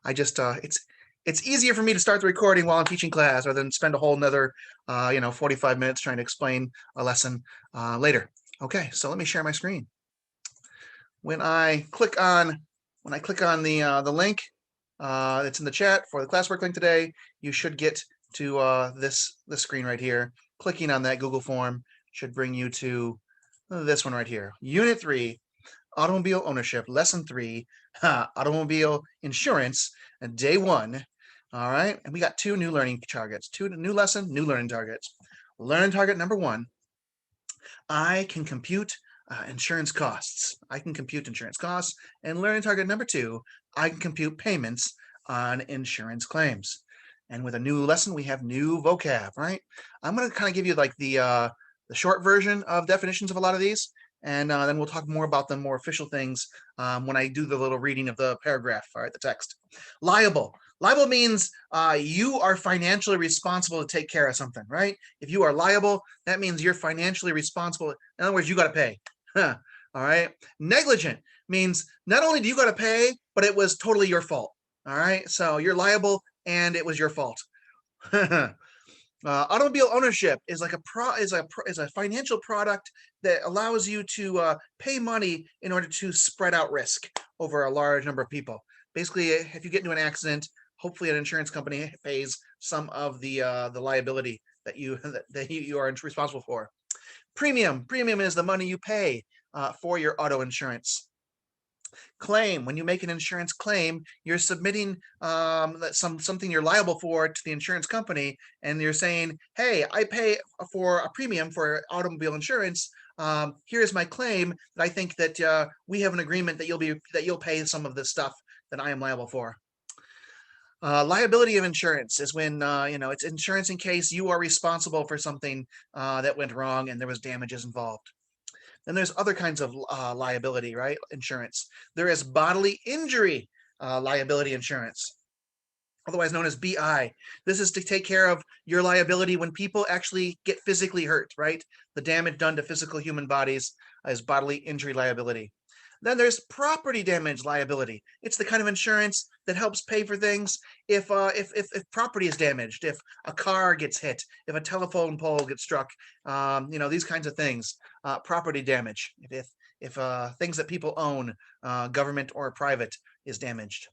I just it's easier for me to start the recording while I'm teaching class rather than spend a whole nother 45 minutes trying to explain a lesson later. Okay, so let me share my screen. When I click on the link that's in the chat for the classwork link today, you should get to this screen right here. Clicking on that Google form should bring you to this one right here. Unit 3, automobile ownership, lesson 3, automobile insurance, and day 1. All right, and we got 2 new learning targets, 2 new lesson, new learning targets. Learning target number 1, I can compute insurance costs. I can compute insurance costs. And learning target number 2, I can compute payments on insurance claims. And with a new lesson, we have new vocab, right? I'm going to kind of give you like the short version of definitions of a lot of these, and then we'll talk more about the more official things when I do the little reading of the paragraph, all right, the text. Liable. Liable means you are financially responsible to take care of something, right? If you are liable, that means you're financially responsible. In other words, you got to pay. All right. Negligent means not only do you got to pay, but it was totally your fault. All right. So you're liable and it was your fault. Automobile ownership is like a financial product that allows you to pay money in order to spread out risk over a large number of people. Basically, if you get into an accident, hopefully an insurance company pays some of the liability that you are responsible for. Premium is the money you pay for your auto insurance. Claim, when you make an insurance claim, you're submitting something you're liable for to the insurance company, and you're saying, hey, I pay for a premium for automobile insurance. Here's my claim that I think that we have an agreement that you'll pay some of the stuff that I am liable for. Liability of insurance is when it's insurance in case you are responsible for something that went wrong and there was damages involved. Then there's other kinds of liability, right? Insurance. There is bodily injury liability insurance, otherwise known as BI. This is to take care of your liability when people actually get physically hurt, right? The damage done to physical human bodies is bodily injury liability. Then there's property damage liability. It's the kind of insurance that helps pay for things if property is damaged, if a car gets hit, if a telephone pole gets struck, these kinds of things. Property damage, if things that people own, government or private, is damaged.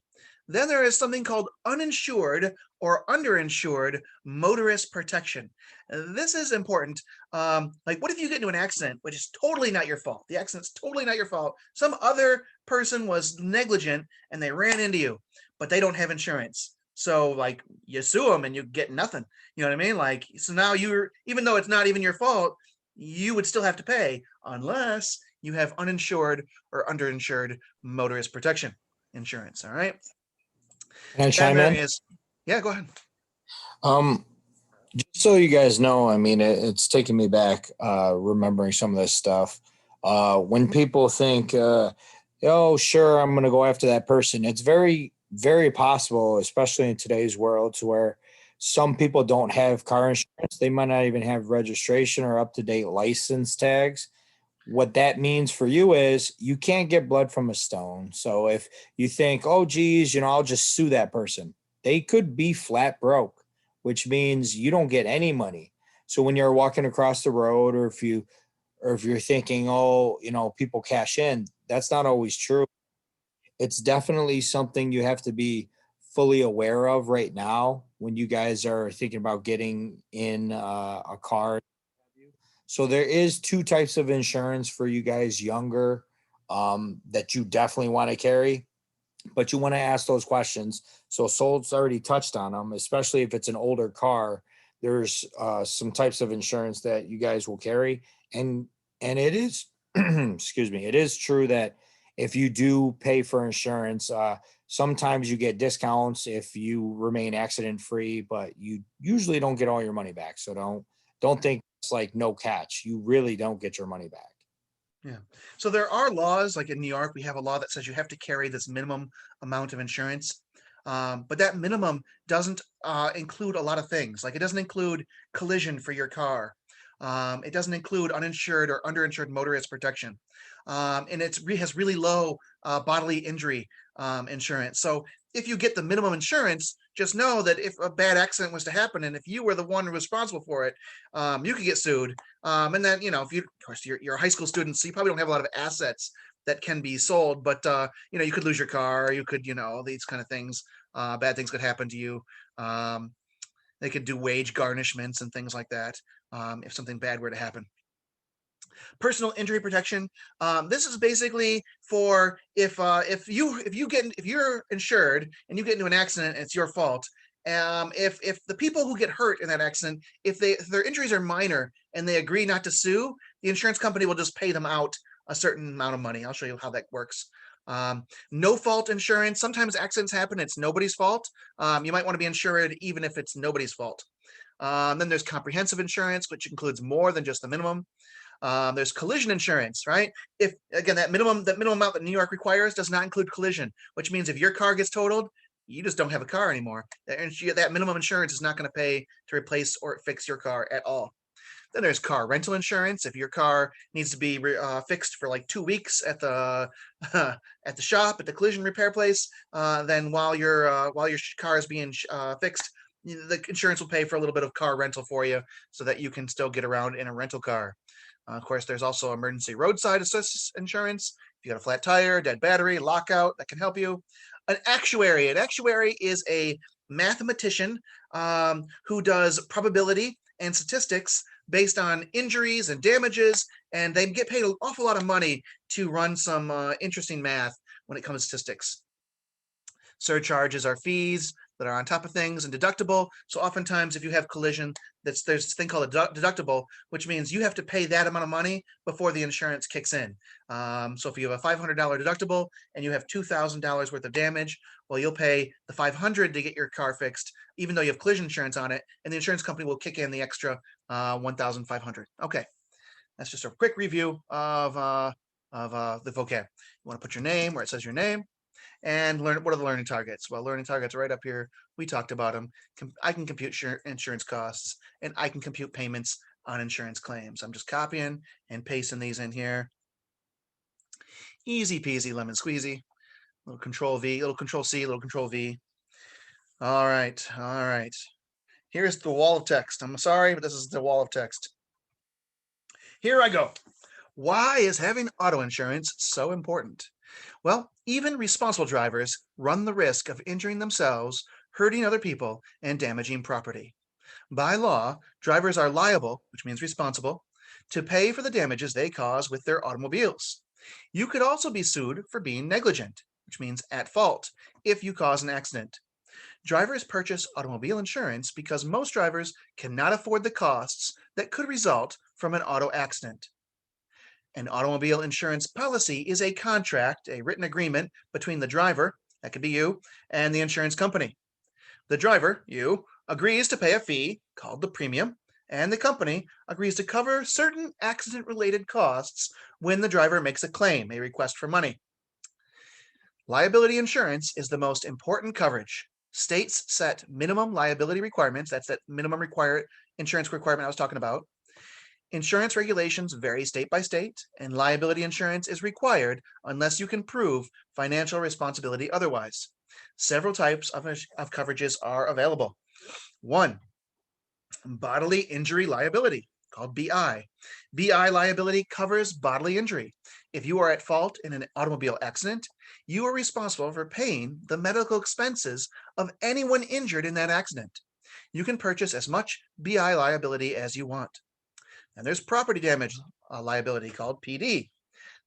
Then there is something called uninsured or underinsured motorist protection. This is important. Like, what if you get into an accident, which is totally not your fault? The accident's totally not your fault. Some other person was negligent and they ran into you, but they don't have insurance. So, like, you sue them and you get nothing. You know what I mean? Like, so now even though it's not even your fault, you would still have to pay unless you have uninsured or underinsured motorist protection insurance. All right. Can I chime in? Yeah, go ahead. Just so you guys know, I mean, it's taking me back, remembering some of this stuff. When people think, oh, sure, I'm going to go after that person, it's very, very possible, especially in today's world, to where some people don't have car insurance. They might not even have registration or up-to-date license tags. What that means for you is you can't get blood from a stone. So if you think, oh, geez, I'll just sue that person, they could be flat broke, which means you don't get any money. So when you're walking across the road, or if you're thinking, oh, people cash in, that's not always true. It's definitely something you have to be fully aware of right now when you guys are thinking about getting in a car. So there is 2 types of insurance for you guys younger that you definitely want to carry, but you want to ask those questions. So Sol's already touched on them, especially if it's an older car. There's some types of insurance that you guys will carry, and it is, excuse me, it is true that if you do pay for insurance, sometimes you get discounts if you remain accident free, but you usually don't get all your money back. So don't think it's like no catch. You really don't get your money back. Yeah. So there are laws, like in New York, we have a law that says you have to carry this minimum amount of insurance. But that minimum doesn't include a lot of things. Like, it doesn't include collision for your car. It doesn't include uninsured or underinsured motorist protection. And it has really low bodily injury insurance. So if you get the minimum insurance, just know that if a bad accident was to happen, and if you were the one responsible for it, you could get sued. And then, if you, of course, you're a high school student, so you probably don't have a lot of assets that can be sold, but you could lose your car, you could, these kind of things, bad things could happen to you. They could do wage garnishments and things like that if something bad were to happen. Personal injury protection. This is basically for if you're insured and you get into an accident and it's your fault. If the people who get hurt in that accident, if their injuries are minor and they agree not to sue, the insurance company will just pay them out a certain amount of money. I'll show you how that works. No fault insurance. Sometimes accidents happen, it's nobody's fault. You might want to be insured even if it's nobody's fault. Then there's comprehensive insurance, which includes more than just the minimum. There's collision insurance, right? If again, that minimum amount that New York requires does not include collision, which means if your car gets totaled, you just don't have a car anymore. That minimum insurance is not going to pay to replace or fix your car at all. Then there's car rental insurance. If your car needs to be fixed for like 2 weeks at the at the shop, at the collision repair place, then while your car is being fixed, the insurance will pay for a little bit of car rental for you so that you can still get around in a rental car. Of course, there's also emergency roadside assistance insurance. If you got a flat tire, dead battery, lockout, that can help you. An actuary. An actuary is a mathematician who does probability and statistics based on injuries and damages, and they get paid an awful lot of money to run some interesting math when it comes to statistics. Surcharges are fees that are on top of things, and deductible. So oftentimes if you have collision, there's this thing called a deductible, which means you have to pay that amount of money before the insurance kicks in. So if you have a $500 deductible and you have $2,000 worth of damage, well, you'll pay the $500 to get your car fixed, even though you have collision insurance on it, and the insurance company will kick in the extra $1,500. Okay, that's just a quick review of the vocab. You want to put your name where it says your name, and learn what are the learning targets. Well, learning targets are right up here. We talked about them. I can compute insurance costs, and I can compute payments on insurance claims. I'm just copying and pasting these in here. Easy peasy lemon squeezy. Little control V, little control C, little control V. All right, all right. Here's the wall of text. I'm sorry, but this is the wall of text. Here I go. Why is having auto insurance so important? Well, even responsible drivers run the risk of injuring themselves, hurting other people, and damaging property. By law, drivers are liable, which means responsible, to pay for the damages they cause with their automobiles. You could also be sued for being negligent, which means at fault, if you cause an accident. Drivers purchase automobile insurance because most drivers cannot afford the costs that could result from an auto accident. An automobile insurance policy is a contract, a written agreement between the driver, that could be you, and the insurance company. The driver, you, agrees to pay a fee, called the premium, and the company agrees to cover certain accident-related costs when the driver makes a claim, a request for money. Liability insurance is the most important coverage. States set minimum liability requirements, that's that minimum insurance requirement I was talking about. Insurance regulations vary state by state, and liability insurance is required unless you can prove financial responsibility otherwise. Several types of coverages are available. 1, bodily injury liability, called BI. BI liability covers bodily injury. If you are at fault in an automobile accident, you are responsible for paying the medical expenses of anyone injured in that accident. You can purchase as much BI liability as you want. And there's property damage liability, called PD.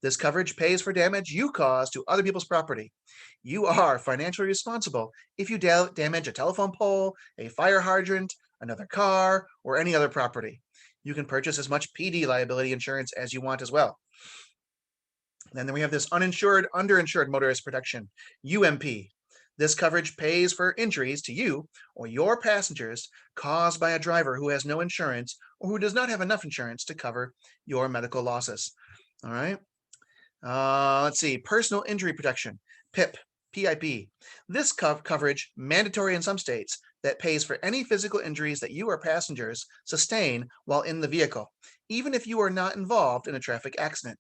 This coverage pays for damage you cause to other people's property. You are financially responsible if you damage a telephone pole, a fire hydrant, another car, or any other property. You can purchase as much PD liability insurance as you want as well. And then we have this uninsured, under-insured motorist protection, UMP. This coverage pays for injuries to you or your passengers caused by a driver who has no insurance or who does not have enough insurance to cover your medical losses. All right. Let's see. Personal injury protection, PIP, PIP. This coverage, mandatory in some states, that pays for any physical injuries that you or passengers sustain while in the vehicle. even if you are not involved in a traffic accident.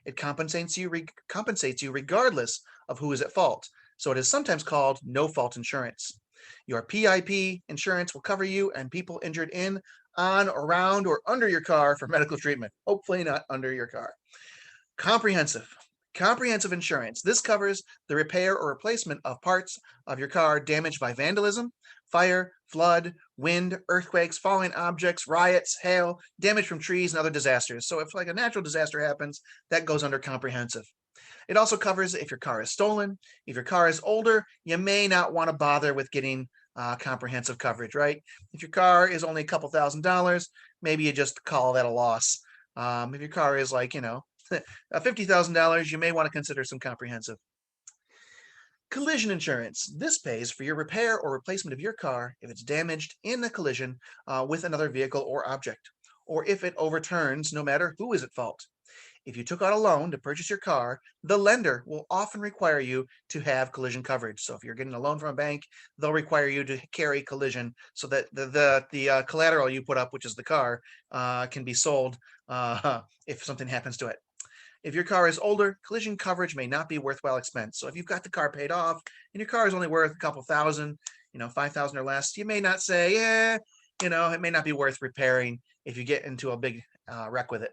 It compensates you regardless of who is at fault, so it is sometimes called no-fault insurance. Your PIP insurance will cover you and people injured in, on, around, or under your car for medical treatment. Hopefully not under your car. Comprehensive insurance. This covers the repair or replacement of parts of your car damaged by vandalism, fire, flood, wind, earthquakes, falling objects, riots, hail, damage from trees, and other disasters. So if like a natural disaster happens, that goes under comprehensive. It also covers if your car is stolen. If your car is older, you may not want to bother with getting comprehensive coverage, right? If your car is only a couple $1,000s, maybe you just call that a loss. If your car is like, $50,000, you may want to consider some comprehensive. Collision insurance. This pays for your repair or replacement of your car if it's damaged in a collision with another vehicle or object, or if it overturns, no matter who is at fault. If you took out a loan to purchase your car, the lender will often require you to have collision coverage. So if you're getting a loan from a bank, they'll require you to carry collision so that the collateral you put up, which is the car, can be sold if something happens to it. If your car is older, collision coverage may not be worthwhile expense. So if you've got the car paid off and your car is only worth a couple thousand, 5,000 or less, you may not say, it may not be worth repairing if you get into a big wreck with it.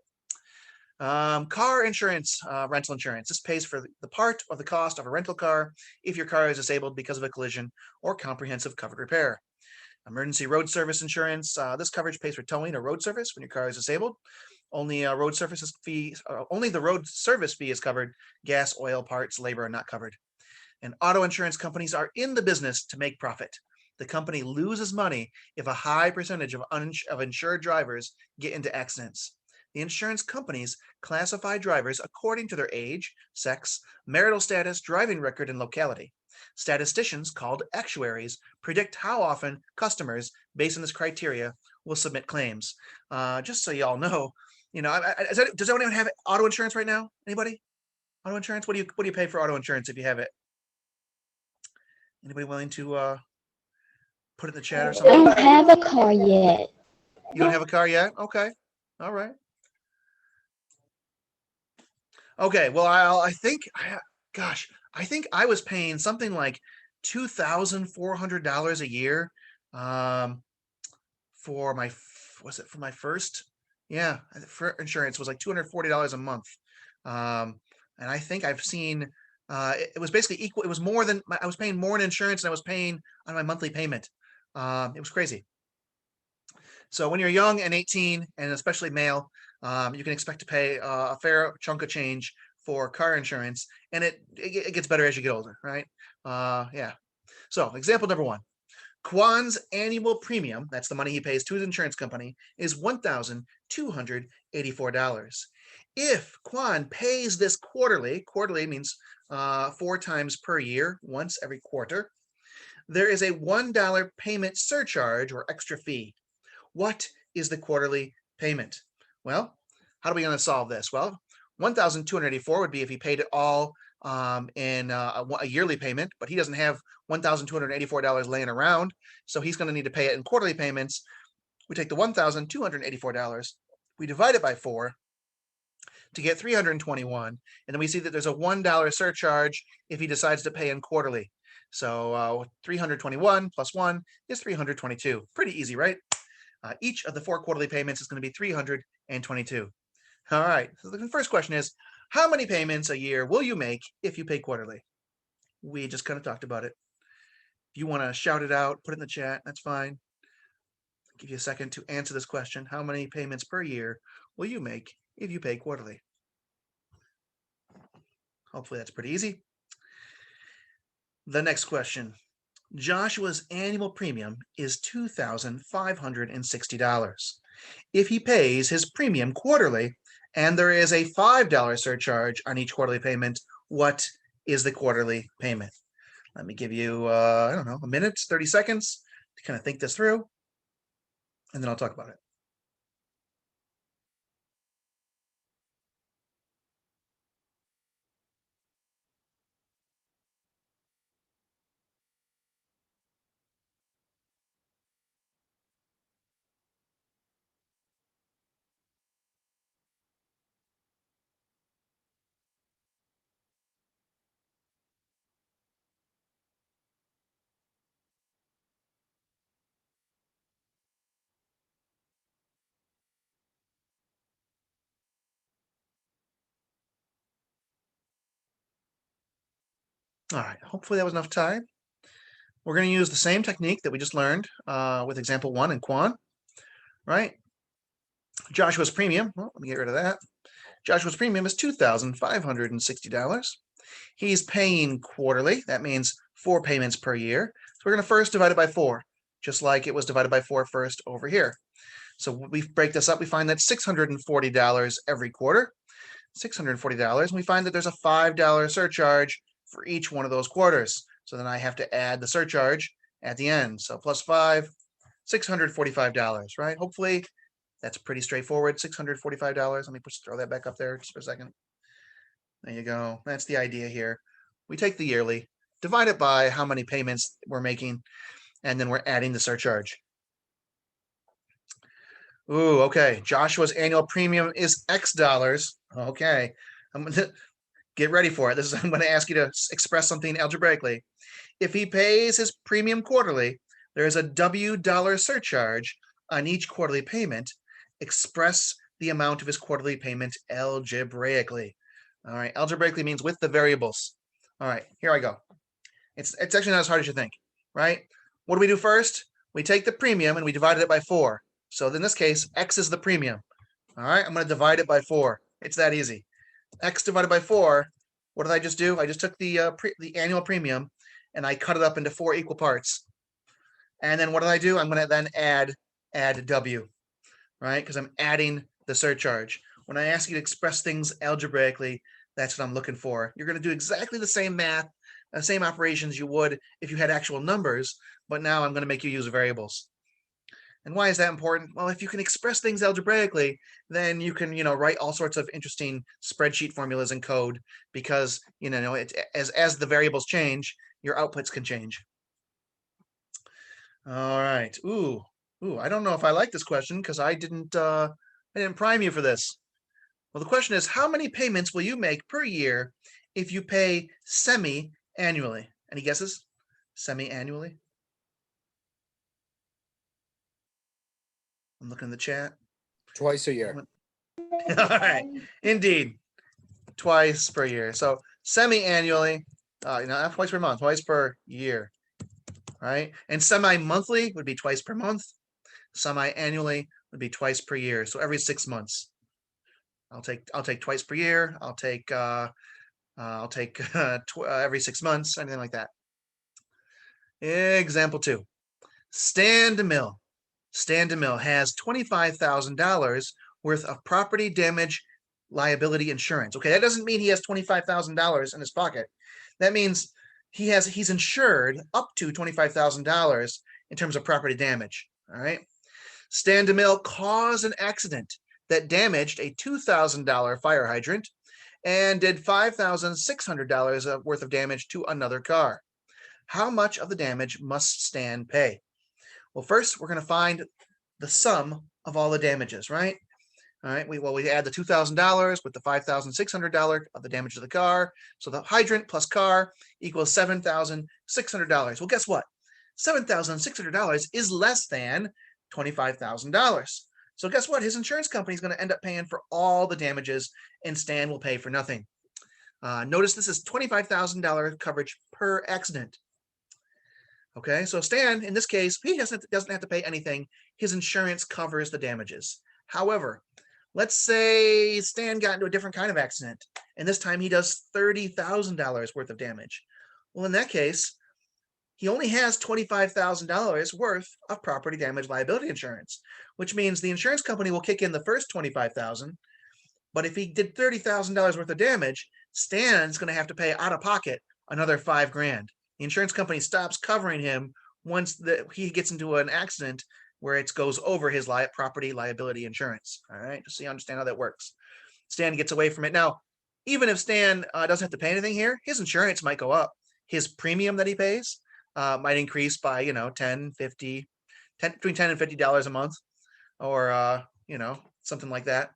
Car insurance, rental insurance. This pays for the part of the cost of a rental car if your car is disabled because of a collision or comprehensive covered repair. Emergency road service insurance. This coverage pays for towing or road service when your car is disabled. Only the road service fee is covered. Gas, oil, parts, labor are not covered. And auto insurance companies are in the business to make profit. The company loses money if a high percentage of insured drivers get into accidents. The insurance companies classify drivers according to their age, sex, marital status, driving record, and locality. Statisticians, called actuaries, predict how often customers, based on this criteria, will submit claims. Just so y'all know, does anyone have auto insurance right now? Anybody? Auto insurance? What do you pay for auto insurance if you have it? Anybody willing to put it in the chat or I something? don't have a car yet. You don't have a car yet? Okay. All right. Okay. Well, I think I was paying something like $2,400 a year for my first. Yeah, for insurance was like $240 a month. And I think I've seen it was basically equal. It was more than I was paying more in insurance than I was paying on my monthly payment. It was crazy. So when you're young and 18, and especially male, you can expect to pay a fair chunk of change for car insurance, and it gets better as you get older, right? Yeah. So example number one. Kwan's annual premium, that's the money he pays to his insurance company, is $1,284. If Kwan pays this quarterly means 4 times per year, once every quarter, there is a $1 payment surcharge or extra fee. What is the quarterly payment? Well, how are we going to solve this? Well, 1,284 would be if he paid it all in a yearly payment, but he doesn't have $1,284 laying around, so he's going to need to pay it in quarterly payments. We take the $1,284, we divide it by 4 to get 321, and then we see that there's a $1 surcharge if he decides to pay in quarterly. So 321 plus 1 is 322. Pretty easy, right? Each of the 4 quarterly payments is going to be 322. All right, so the first question is, how many payments a year will you make if you pay quarterly? We just kind of talked about it. If you want to shout it out, put it in the chat, that's fine. I'll give you a second to answer this question. How many payments per year will you make if you pay quarterly? Hopefully that's pretty easy. The next question. Joshua's annual premium is $2,560. If he pays his premium quarterly and there is a $5 surcharge on each quarterly payment, what is the quarterly payment? Let me give you, I don't know, a minute, 30 seconds to kind of think this through, and then I'll talk about it. All right, hopefully that was enough time. We're going to use the same technique that we just learned with example 1 in quant, right? Joshua's premium, well, let me get rid of that. Joshua's premium is $2,560. He's paying quarterly. That means 4 payments per year. So we're going to first divide it by 4, just like it was divided by 4 first over here. So we break this up. We find that $640 every quarter, $640. And we find that there's a $5 surcharge for each one of those quarters. So then I have to add the surcharge at the end. So plus 5, $645, right? Hopefully that's pretty straightforward. $645. Let me throw that back up there just for a second. There you go. That's the idea here. We take the yearly, divide it by how many payments we're making, and then we're adding the surcharge. Ooh, okay. Joshua's annual premium is X dollars. Okay. I'm gonna get ready for it. I'm going to ask you to express something algebraically. If he pays his premium quarterly, there is a W dollar surcharge on each quarterly payment. Express the amount of his quarterly payment algebraically. All right, algebraically means with the variables. All right, here I go. It's actually not as hard as you think, right? What do we do first? We take the premium and we divide it by 4. So in this case, X is the premium. All right, I'm going to divide it by 4. It's that easy. X divided by 4. What did I just do? I just took the annual premium and I cut it up into 4 equal parts. And then what did I do? I'm going to then add W, right? Because I'm adding the surcharge. When I ask you to express things algebraically, that's what I'm looking for. You're going to do exactly the same math, the same operations you would if you had actual numbers, but now I'm going to make you use variables. And why is that important? Well, if you can express things algebraically, then you can, write all sorts of interesting spreadsheet formulas and code because, as the variables change, your outputs can change. All right. Ooh, I don't know if I like this question because I didn't prime you for this. Well, the question is, how many payments will you make per year if you pay semi-annually? Any guesses? Semi-annually? I'm looking in the chat. Twice a year. All right, indeed, twice per year. So semi-annually, not twice per month, twice per year, right? And semi-monthly would be twice per month. Semi-annually would be twice per year. So every 6 months. I'll take twice per year. I'll take every 6 months, anything like that. Example 2. Stan DeMille. Stan DeMille has $25,000 worth of property damage liability insurance. Okay, that doesn't mean he has $25,000 in his pocket. That means he's insured up to $25,000 in terms of property damage. All right. Stan DeMille caused an accident that damaged a $2,000 fire hydrant and did $5,600 worth of damage to another car. How much of the damage must Stan pay? Well, first we're going to find the sum of all the damages, right? All right, we add the $2,000 with the $5,600 of the damage to the car. So the hydrant plus car equals $7,600. Well, guess what? $7,600 is less than $25,000. So guess what? His insurance company is going to end up paying for all the damages and Stan will pay for nothing. Notice this is $25,000 coverage per accident. Okay, so Stan, in this case, he doesn't have to pay anything. His insurance covers the damages. However, let's say Stan got into a different kind of accident, and this time he does $30,000 worth of damage. Well, in that case, he only has $25,000 worth of property damage liability insurance, which means the insurance company will kick in the first $25,000. But if he did $30,000 worth of damage, Stan's going to have to pay out of pocket another $5,000. The insurance company stops covering him once he gets into an accident where it goes over his property liability insurance. All right, just so you understand how that works. Stan gets away from it. Now, even if Stan doesn't have to pay anything here, his insurance might go up. His premium that he pays might increase by, between $10 and $50 a month, or something like that.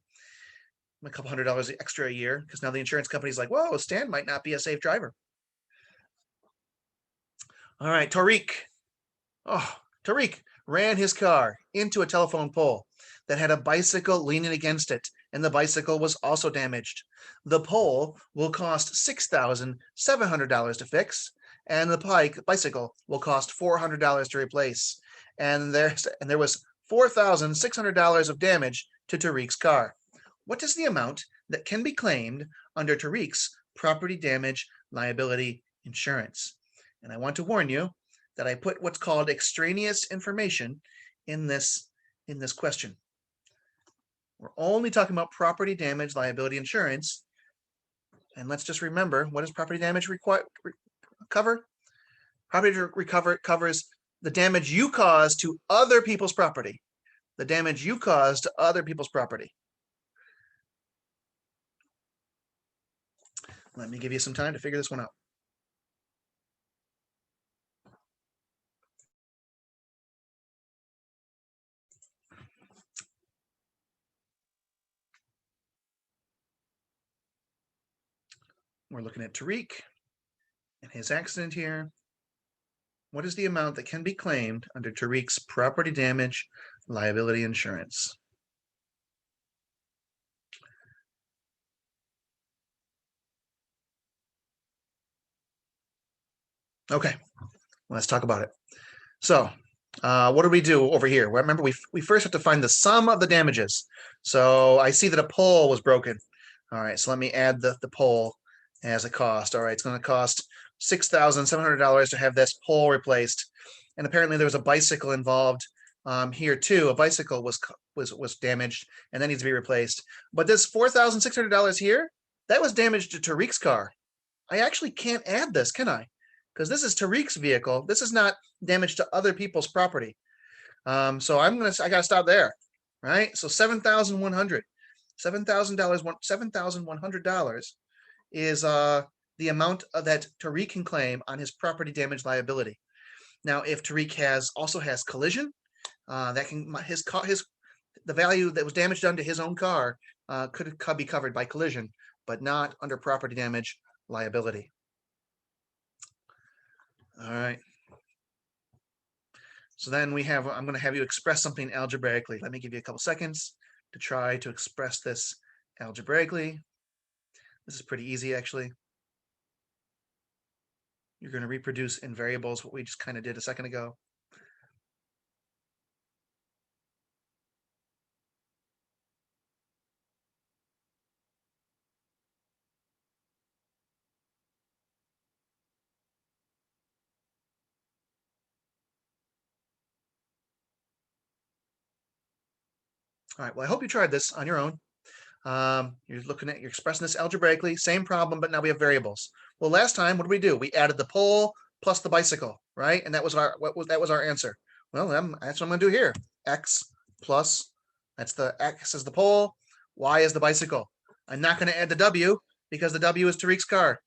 A couple $100 extra a year, because now the insurance company's like, whoa, Stan might not be a safe driver. All right, Tariq. Tariq ran his car into a telephone pole that had a bicycle leaning against it and the bicycle was also damaged. The pole will cost $6,700 to fix, and the bicycle will cost $400 to replace. And there was $4,600 of damage to Tariq's car. What is the amount that can be claimed under Tariq's property damage liability insurance? And I want to warn you that I put what's called extraneous information in this question. We're only talking about property damage liability insurance. And let's just remember, what does property damage cover? Property recover covers the damage you cause to other people's property. The damage you cause to other people's property. Let me give you some time to figure this one out. We're looking at Tariq and his accident here. What is the amount that can be claimed under Tariq's property damage liability insurance? Okay, let's talk about it. So what do we do over here? Well, remember, we first have to find the sum of the damages. So I see that a pole was broken. All right, so let me add the pole as a cost. All right, it's going to cost $6,700 to have this pole replaced. And apparently there was a bicycle involved here too. A bicycle was damaged and that needs to be replaced. But this $4,600 here, that was damaged to Tariq's car. I actually can't add this, can I? Because this is Tariq's vehicle. This is not damage to other people's property. So I gotta stop there, right? So $7,100 is the amount that Tariq can claim on his property damage liability. Now, if Tariq also has collision, that can the value that was damaged done to his own car could be covered by collision, but not under property damage liability. All right. So then I'm going to have you express something algebraically. Let me give you a couple seconds to try to express this algebraically. This is pretty easy, actually. You're going to reproduce in variables what we just kind of did a second ago. All right, well, I hope you tried this on your own. You're expressing this algebraically, same problem, but now we have variables. Well, last time, what did we do? We added the pole plus the bicycle, right? And that was our answer. Well, that's what I'm gonna do here. X plus, X is the pole, Y is the bicycle. I'm not gonna add the W because the W is Tariq's car.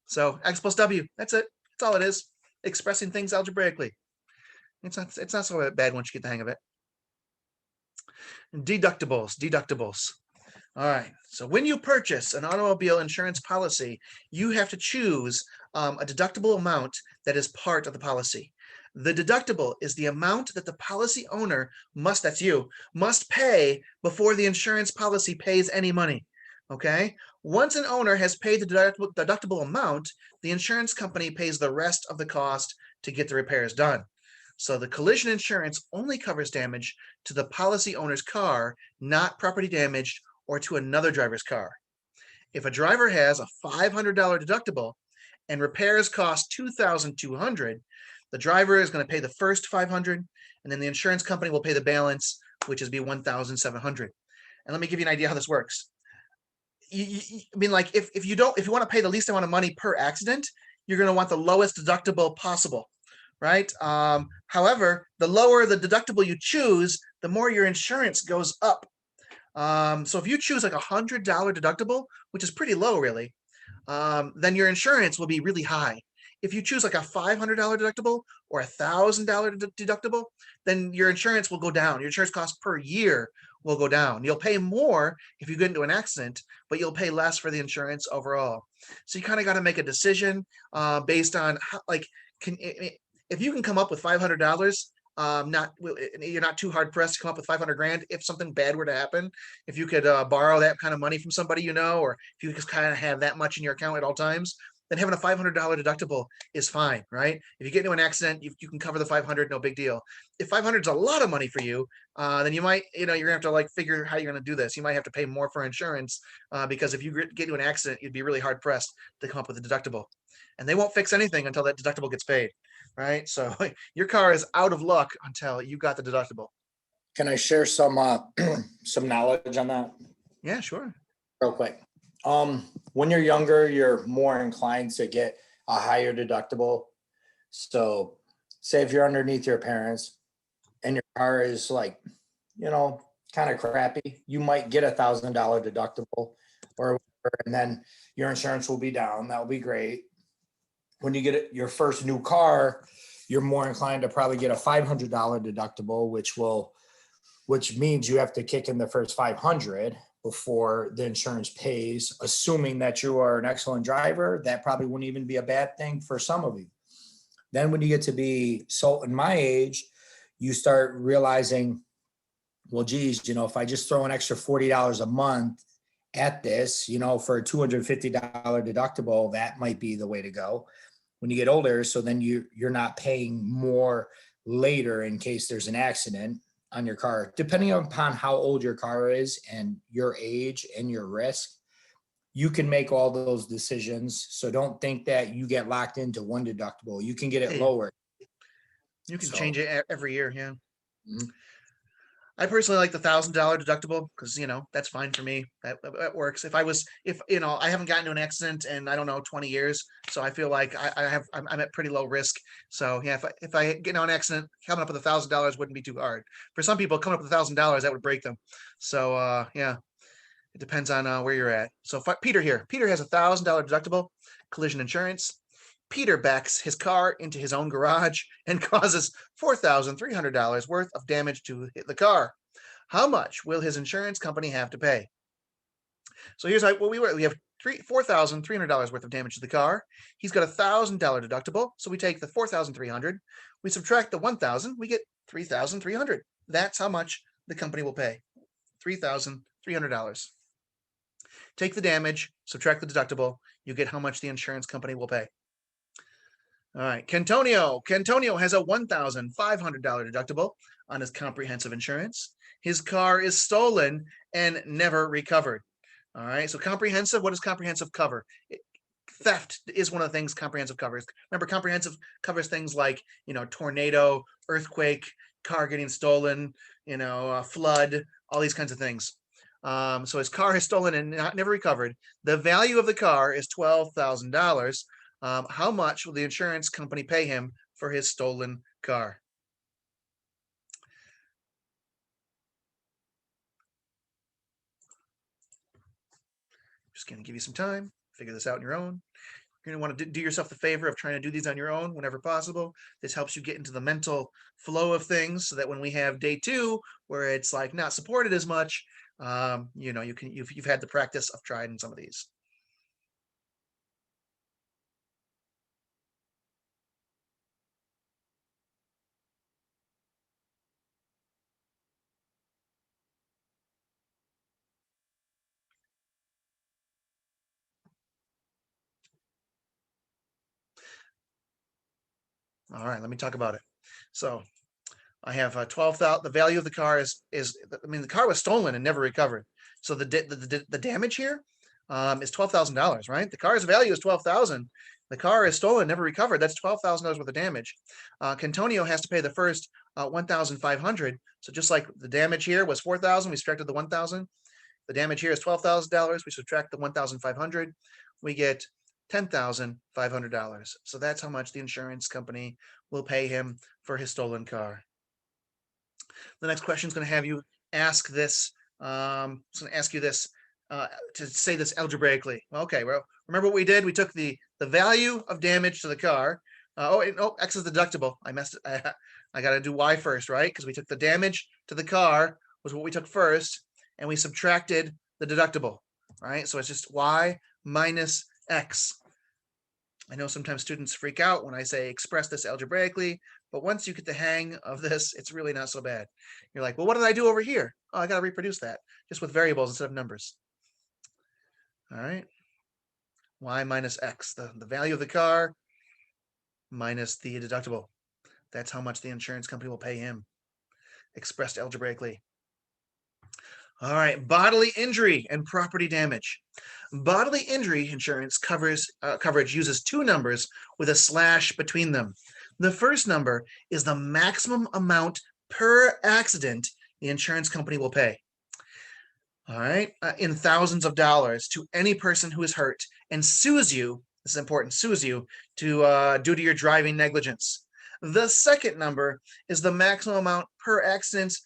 So X plus W, that's it. That's all it is. Expressing things algebraically. It's not so bad once you get the hang of it. Deductibles. All right, so when you purchase an automobile insurance policy, you have to choose a deductible amount that is part of the policy. The deductible is the amount that the policy owner must pay before the insurance policy pays any money, okay? Once an owner has paid the deductible amount, the insurance company pays the rest of the cost to get the repairs done. So the collision insurance only covers damage to the policy owner's car, not property damage or to another driver's car. If a driver has a $500 deductible and repairs cost $2,200, the driver is going to pay the first $500, and then the insurance company will pay the balance, which is be $1,700. And let me give you an idea how this works. I mean, like if you want to pay the least amount of money per accident, you're going to want the lowest deductible possible, right? However, the lower the deductible you choose, the more your insurance goes up. So if you choose like $100 deductible, which is pretty low really, then your insurance will be really high. If you choose like a $500 deductible or $1,000 deductible, then your insurance will go down. Your insurance cost per year will go down. You'll pay more if you get into an accident, but you'll pay less for the insurance overall. So you kind of got to make a decision based on how, like, if you can come up with $500, you're not too hard pressed to come up with 500 grand if something bad were to happen. If you could borrow that kind of money from somebody, or if you just kind of have that much in your account at all times, then having a $500 deductible is fine, right? If you get into an accident, you can cover the 500, no big deal. If 500 is a lot of money for you, then you might, you're gonna have to like figure how you're gonna do this. You might have to pay more for insurance because if you get into an accident, you'd be really hard pressed to come up with a deductible, and they won't fix anything until that deductible gets paid, right? So your car is out of luck until you got the deductible. Can I share some some knowledge on that Yeah, sure. real quick? When you're younger, you're more inclined to get a higher deductible. So say if you're underneath your parents and your car is like, kind of crappy, you might get $1,000 deductible or whatever, and then your insurance will be down. That will be great. When you get your first new car, you're more inclined to probably get a $500 deductible, which means you have to kick in the first 500 before the insurance pays. Assuming that you are an excellent driver, that probably wouldn't even be a bad thing for some of you. Then when you get to be in my age, you start realizing, well, geez, if I just throw an extra $40 a month at this, for a $250 deductible, that might be the way to go when you get older. So then you're not paying more later in case there's an accident on your car. Depending upon how old your car is and your age and your risk, you can make all those decisions. So don't think that you get locked into one deductible. You can get it lower. You can change it every year. Yeah. Mm-hmm. I personally like the $1,000 deductible because that's fine for me. That works. If I haven't gotten into an accident in 20 years, so I feel like I'm at pretty low risk. So yeah, if I get into an accident, coming up with $1,000 wouldn't be too hard. For some people, coming up with $1,000 that would break them. So yeah, it depends on where you're at. So Peter has a $1,000 deductible collision insurance. Peter backs his car into his own garage and causes $4,300 worth of damage to the car. How much will his insurance company have to pay? So here's what we have $4,300 worth of damage to the car. He's got a $1,000 deductible. So we take the $4,300, we subtract the $1,000, we get $3,300. That's how much the company will pay. $3,300. Take the damage, subtract the deductible, you get how much the insurance company will pay. All right, Cantonio has a $1,500 deductible on his comprehensive insurance. His car is stolen and never recovered. All right, so comprehensive, what does comprehensive cover? Theft is one of the things comprehensive covers. Remember, comprehensive covers things like, tornado, earthquake, car getting stolen, flood, all these kinds of things. So his car is stolen and never recovered. The value of the car is $12,000. How much will the insurance company pay him for his stolen car? Just going to give you some time, figure this out on your own. You're going to want to do yourself the favor of trying to do these on your own whenever possible. This helps you get into the mental flow of things so that when we have day 2, where it's like not supported as much, you've had the practice of trying some of these. All right, let me talk about it. So I have 12,000. The value of the car is the car was stolen and never recovered. So the damage here is $12,000, right? The car's value is 12,000. The car is stolen, never recovered. That's $12,000 worth of damage. Cantonio has to pay the first 1,500. So just like the damage here was 4,000, we subtracted the 1,000. The damage here is $12,000. We subtract the 1,500. We get $10,500. So that's how much the insurance company will pay him for his stolen car. The next question is going to have you ask this. It's going to ask you this to say this algebraically. Okay, well, remember what we did? We took the value of damage to the car. X is deductible. I messed it. I got to do Y first, right? Because we took the damage to the car was what we took first, and we subtracted the deductible, right? So it's just Y minus X. I know sometimes students freak out when I say express this algebraically, But once you get the hang of this, it's really not so bad. You're like, well, what did I do over here? Oh, I got to reproduce that just with variables instead of numbers. All right. Y minus X, the value of the car minus the deductible. That's how much the insurance company will pay him, expressed algebraically. All right, bodily injury and property damage. Bodily injury insurance coverage uses two numbers with a slash between them. The first number is the maximum amount per accident the insurance company will pay. All right, in thousands of dollars to any person who is hurt and sues you. This is important. Sues you to due to your driving negligence. The second number is the maximum amount per accident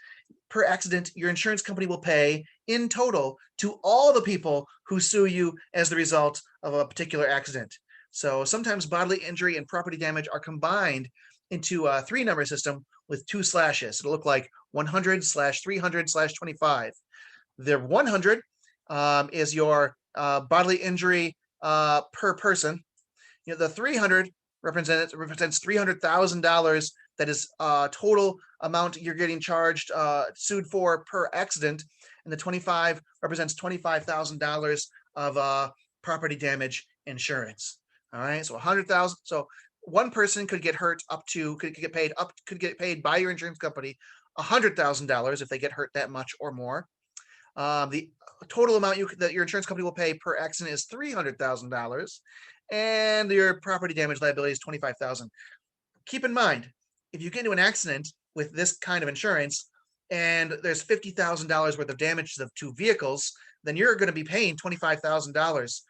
your insurance company will pay in total to all the people who sue you as the result of a particular accident. So sometimes bodily injury and property damage are combined into a three-number system with two slashes. It'll look like 100/300/25. The 100 is your bodily injury per person. You know, the 300 represents $300,000. That is total amount you're getting charged, sued for per accident, and the 25 represents $25,000 of property damage insurance. All right, so 100,000. So one person could get hurt could get paid by your insurance company $100,000 if they get hurt that much or more. The total amount that your insurance company will pay per accident is $300,000, and your property damage liability is $25,000. Keep in mind, if you get into an accident with this kind of insurance and there's $50,000 worth of damage to the two vehicles, then you're going to be paying $25,000.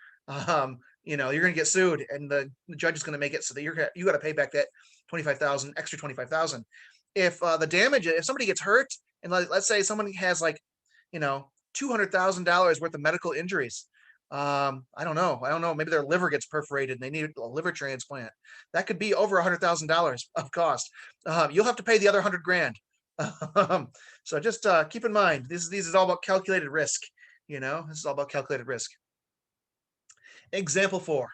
You're going to get sued, and the judge is going to make it so that you got to pay back that $25,000, extra $25,000. If somebody gets hurt, and let's say someone has $200,000 worth of medical injuries. I don't know. Maybe their liver gets perforated and they need a liver transplant. That could be over $100,000 of cost. You'll have to pay the other $100,000. So just keep in mind, this is all about calculated risk. This is all about calculated risk. Example 4.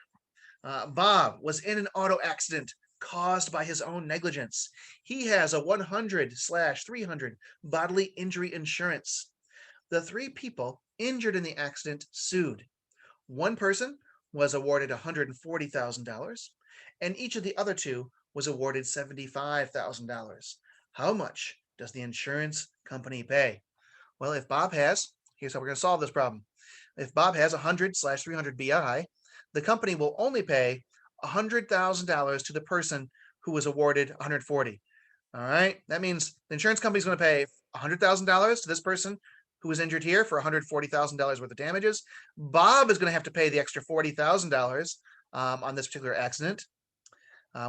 Bob was in an auto accident caused by his own negligence. He has a 100/300 bodily injury insurance. The three people injured in the accident sued. One person was awarded $140,000, and each of the other two was awarded $75,000. How much does the insurance company pay? Well, here's how we're going to solve this problem. If Bob has 100/300 BI, the company will only pay $100,000 to the person who was awarded $140,000. All right, that means the insurance company is going to pay $100,000 to this person who was injured here for $140,000 worth of damages. Bob is going to have to pay the extra $40,000 on this particular accident,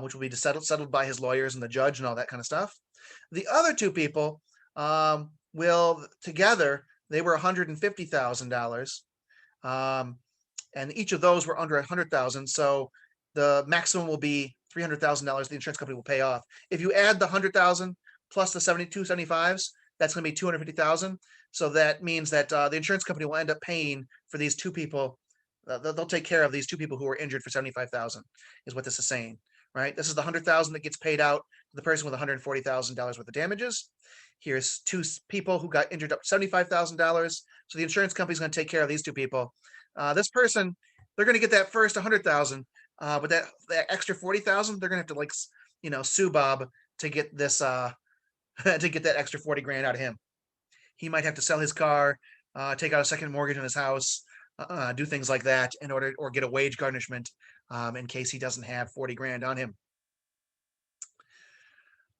which will be settled by his lawyers and the judge and all that kind of stuff. The other two people will together, they were $150,000, and each of those were under $100,000. So the maximum will be $300,000 the insurance company will pay off. If you add the $100,000 plus the 75s, that's going to be $250,000. So that means that the insurance company will end up paying for these two people. They'll take care of these two people who were injured for $75,000, is what this is saying, right? This is the $100,000 that gets paid out to the person with $140,000 worth of damages. Here's two people who got injured up to $75,000. So the insurance company is going to take care of these two people. This person, they're going to get that first $100,000, but that extra $40,000, they're going to have to sue Bob to get this to get that extra $40,000 out of him. He might have to sell his car, take out a second mortgage on his house, do things like that or get a wage garnishment in case he doesn't have $40,000 on him.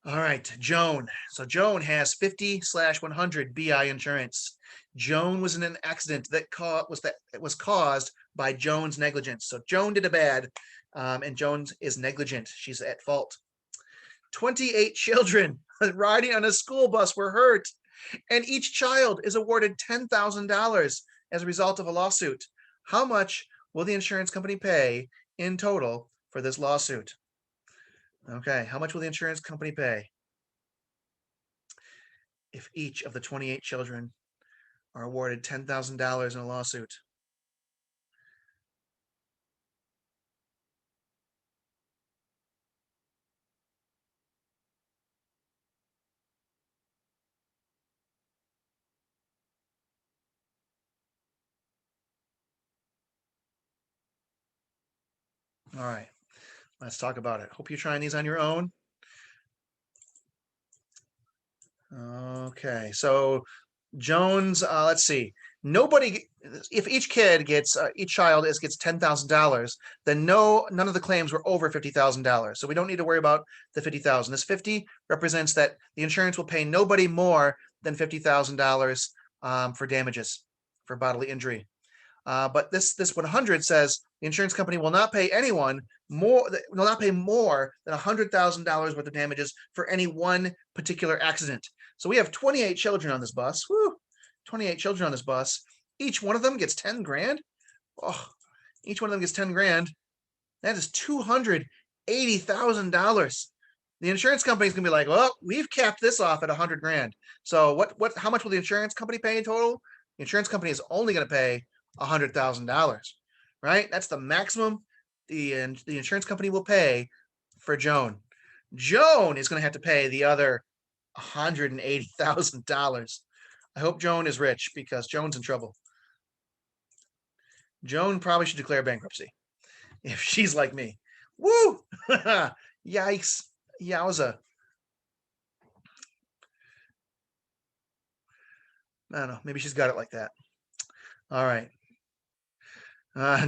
All right, Joan. So Joan has 50/100 BI insurance. Joan was in an accident that was caused by Joan's negligence. So Joan did a bad, and Joan is negligent. She's at fault. 28 children riding on a school bus were hurt, and each child is awarded $10,000 as a result of a lawsuit. How much will the insurance company pay in total for this lawsuit? Okay, how much will the insurance company pay if each of the 28 children are awarded $10,000 in a lawsuit? All right, let's talk about it. Hope you're trying these on your own. Okay, so Jones, let's see. Nobody, if each kid gets, each child gets $10,000, then none of the claims were over $50,000. So we don't need to worry about the 50,000. This 50 represents that the insurance will pay nobody more than $50,000 for damages for bodily injury. But this 100 says the insurance company will not pay anyone more, will not pay more than $100,000 worth of damages for any one particular accident. So we have 28 children on this bus. Woo! 28 children on this bus. Each one of them gets 10 grand. Oh, each one of them gets 10 grand. That is $280,000. The insurance company is gonna be like, well, we've capped this off at 100 grand. So how much will the insurance company pay in total? The insurance company is only gonna pay $100,000, right? That's the maximum the insurance company will pay for Joan. Joan is gonna have to pay the other $180,000. I hope Joan is rich because Joan's in trouble. Joan probably should declare bankruptcy if she's like me. Woo! Yikes. Yowza. I don't know. Maybe she's got it like that. All right.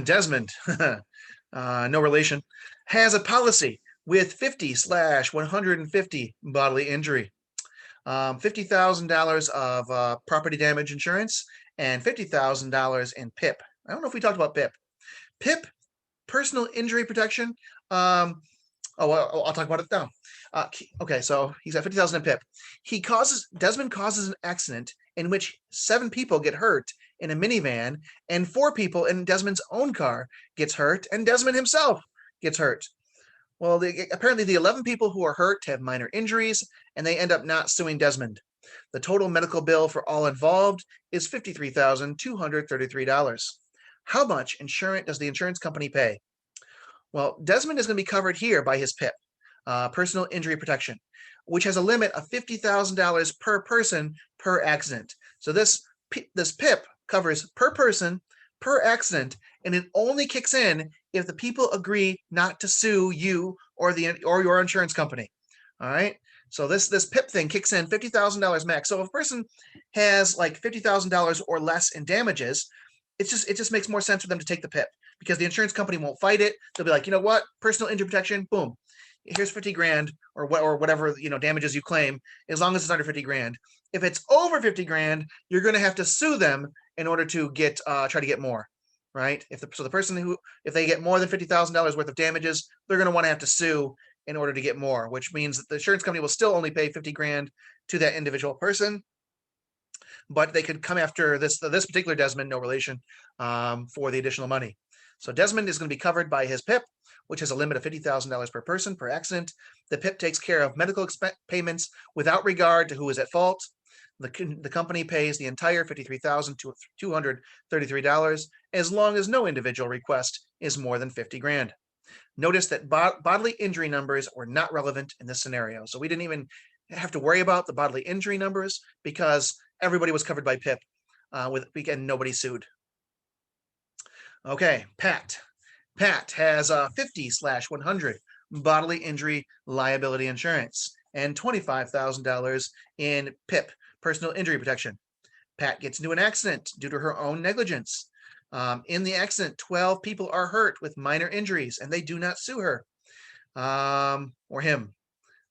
Desmond, no relation, has a policy with 50/150 bodily injury, $50,000 of property damage insurance, and $50,000 in PIP. I don't know if we talked about PIP. PIP, personal injury protection. I'll talk about it now. Okay, so he's got 50,000 in PIP. Desmond causes an accident in which 7 people get hurt in a minivan, and 4 people in Desmond's own car gets hurt, and Desmond himself gets hurt. Well, apparently the 11 people who are hurt have minor injuries, and they end up not suing Desmond. The total medical bill for all involved is $53,233. How much insurance does the insurance company pay? Well, Desmond is going to be covered here by his PIP, personal injury protection, which has a limit of $50,000 per person per accident. So this PIP covers per person per accident, and it only kicks in if the people agree not to sue you or your insurance company. All right. So this PIP thing kicks in $50,000 max. So if a person has like $50,000 or less in damages, it just makes more sense for them to take the PIP because the insurance company won't fight it. They'll be like, you know what, personal injury protection, boom, here's 50 grand or whatever damages you claim, as long as it's under 50 grand. If it's over 50 grand, you're going to have to sue them in order to get try to get more, right? If they get more than $50,000 worth of damages, they're going to want to have to sue in order to get more, which means that the insurance company will still only pay 50 grand to that individual person, but they could come after this particular Desmond, no relation, for the additional money. So Desmond is going to be covered by his PIP, which has a limit of $50,000 per person per accident. The PIP takes care of medical payments without regard to who is at fault. The company pays the entire $53,233 as long as no individual request is more than 50 grand. Notice that bodily injury numbers were not relevant in this scenario. So we didn't even have to worry about the bodily injury numbers because everybody was covered by PIP, and nobody sued. Okay, Pat. Pat has 50/100 bodily injury liability insurance and $25,000 in PIP, personal injury protection. Pat gets into an accident due to her own negligence. In the accident, 12 people are hurt with minor injuries, and they do not sue her or him.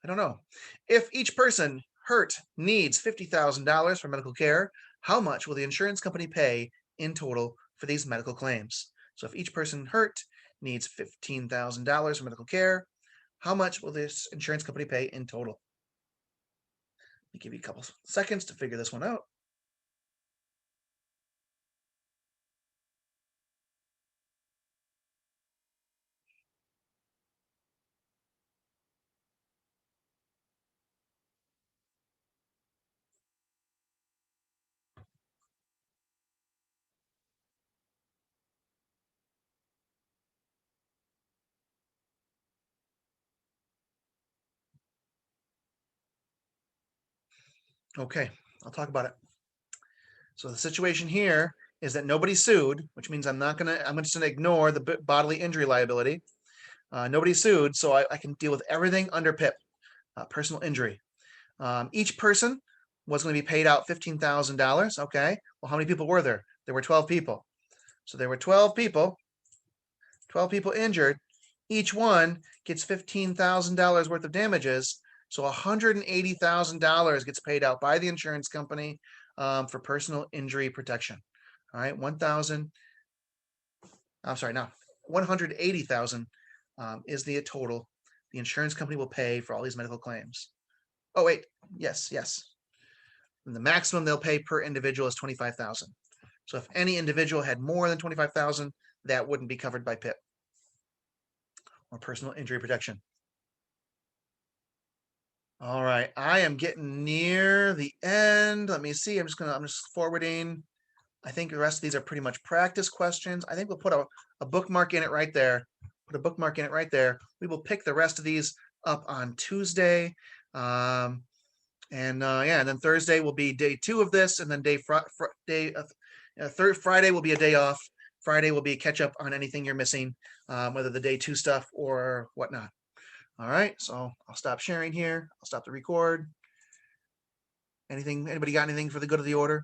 I don't know. If each person hurt needs $50,000 for medical care, how much will the insurance company pay in total for these medical claims? So if each person hurt needs $15,000 for medical care, how much will this insurance company pay in total? Let me give you a couple seconds to figure this one out. Okay, I'll talk about it. So the situation here is that nobody sued, which means I'm just gonna ignore the bodily injury liability. Nobody sued, so I can deal with everything under PIP, personal injury. Each person was going to be paid out $15,000. Okay. Well, how many people were there? There were 12 people. So there were 12 people injured. Each one gets $15,000 worth of damages. So $180,000 gets paid out by the insurance company for personal injury protection. All right, 180,000 is the total the insurance company will pay for all these medical claims. Oh wait, yes. And the maximum they'll pay per individual is 25,000. So if any individual had more than 25,000, that wouldn't be covered by PIP or personal injury protection. All right, I am getting near the end. Let me see. I'm just forwarding. I think the rest of these are pretty much practice questions. I think we'll put a bookmark in it right there. Put a bookmark in it right there. We will pick the rest of these up on Tuesday. Yeah, and then Thursday will be day 2 of this, and then Friday will be a day off. Friday will be catch up on anything you're missing, whether the day 2 stuff or whatnot. All right, so I'll stop sharing here. I'll stop the record. Anybody got anything for the good of the order?